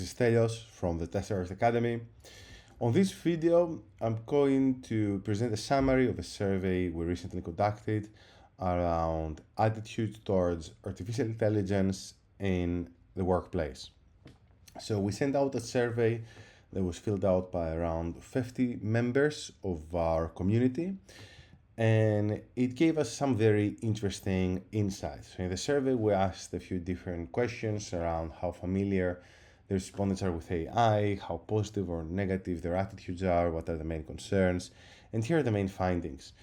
is Stylianos from the Tesseract Academy. On this video, I'm going to present a summary of a survey we recently conducted around attitudes towards artificial intelligence in the workplace. So we sent out a survey that was filled out by around 50 members of our community, and it gave us some very interesting insights. In the survey, we asked a few different questions around how familiar the respondents are with AI, how positive or negative their attitudes are, what are the main concerns, and here are the main findings.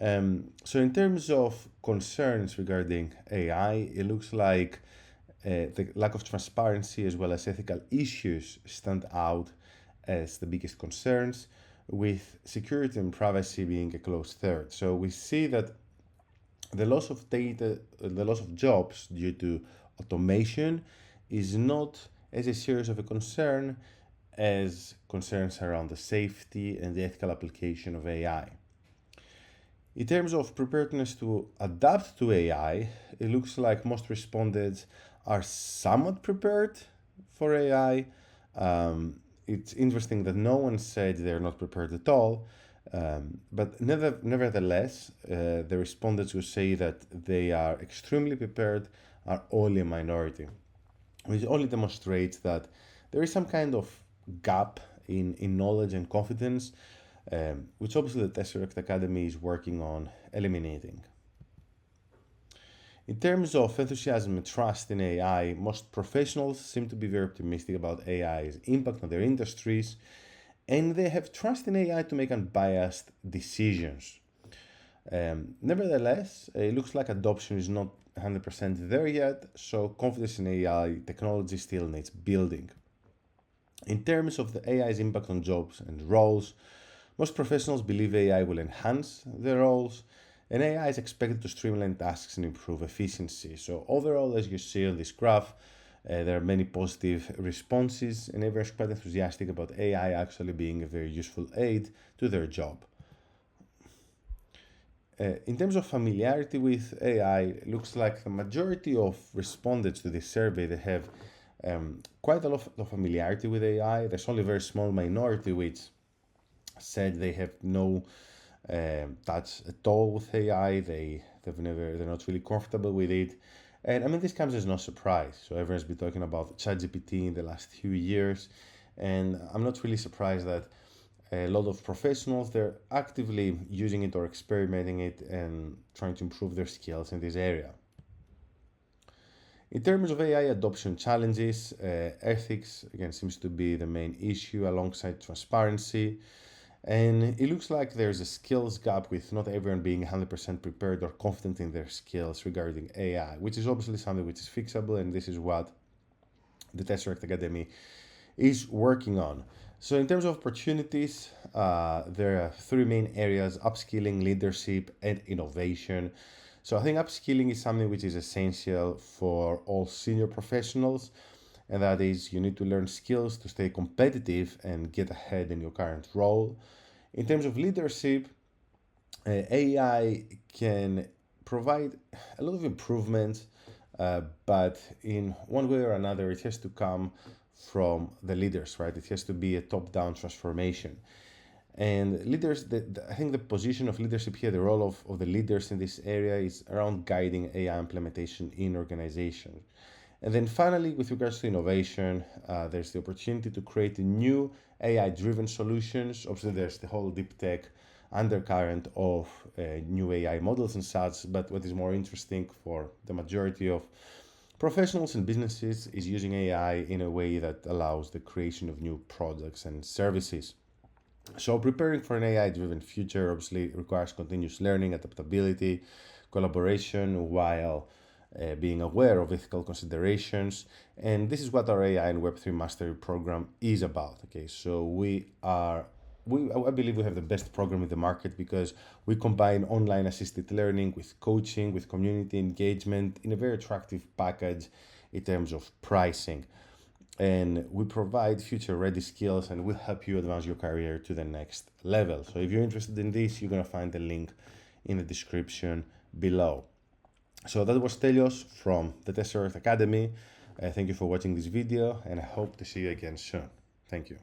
So in terms of concerns regarding AI, it looks like the lack of transparency as well as ethical issues stand out as the biggest concerns, with security and privacy being a close third. So we see that the loss of data, the loss of jobs due to automation is not as a serious of a concern as concerns around the safety and the ethical application of AI. In terms of preparedness to adapt to AI, it looks like most respondents are somewhat prepared for AI. It's interesting that no one said they're not prepared at all, but nevertheless, the respondents who say that they are extremely prepared are only a minority, which only demonstrates that there is some kind of gap in knowledge and confidence, which obviously the Tesseract Academy is working on eliminating. In terms of enthusiasm and trust in AI, most professionals seem to be very optimistic about AI's impact on their industries, and they have trust in AI to make unbiased decisions. Nevertheless, it looks like adoption is not 100% there yet, so confidence in AI technology still needs building. In terms of the AI's impact on jobs and roles, most professionals believe AI will enhance their roles, and AI is expected to streamline tasks and improve efficiency. So overall, as you see on this graph, there are many positive responses, and everyone's quite enthusiastic about AI actually being a very useful aid to their job. In terms of familiarity with AI, it looks like the majority of respondents to this survey, they have quite a lot of familiarity with AI. There's only a very small minority which said they have no touch at all with AI. They're not really comfortable with it. And I mean, this comes as no surprise. So everyone's been talking about ChatGPT in the last few years, and I'm not really surprised that a lot of professionals, they're actively using it or experimenting it and trying to improve their skills in this area. In terms of AI adoption challenges, ethics again seems to be the main issue alongside transparency. And it looks like there's a skills gap with not everyone being 100% prepared or confident in their skills regarding AI, which is obviously something which is fixable, and this is what the Tesseract Academy is working on. So in terms of opportunities, there are three main areas: upskilling, leadership, and innovation. So I think upskilling is something which is essential for all senior professionals, and that is you need to learn skills to stay competitive and get ahead in your current role. In terms of leadership, AI can provide a lot of improvements, but in one way or another, it has to come from the leaders, right? It has to be a top-down transformation. And leaders, I think the position of leadership here, the role of the leaders in this area is around guiding AI implementation in organizations. And then finally, with regards to innovation, there's the opportunity to create new AI-driven solutions. Obviously, there's the whole deep tech undercurrent of new AI models and such, but what is more interesting for the majority of professionals and businesses is using AI in a way that allows the creation of new products and services. So preparing for an AI-driven future obviously requires continuous learning, adaptability, collaboration, while being aware of ethical considerations. And this is what our AI and Web3 Mastery program is about. Okay, so I believe we have the best program in the market because we combine online assisted learning with coaching, with community engagement in a very attractive package in terms of pricing. And we provide future-ready skills and will help you advance your career to the next level. So if you're interested in this, you're going to find the link in the description below. So that was Stylianos from the Tesseract Academy. Thank you for watching this video, and I hope to see you again soon. Thank you.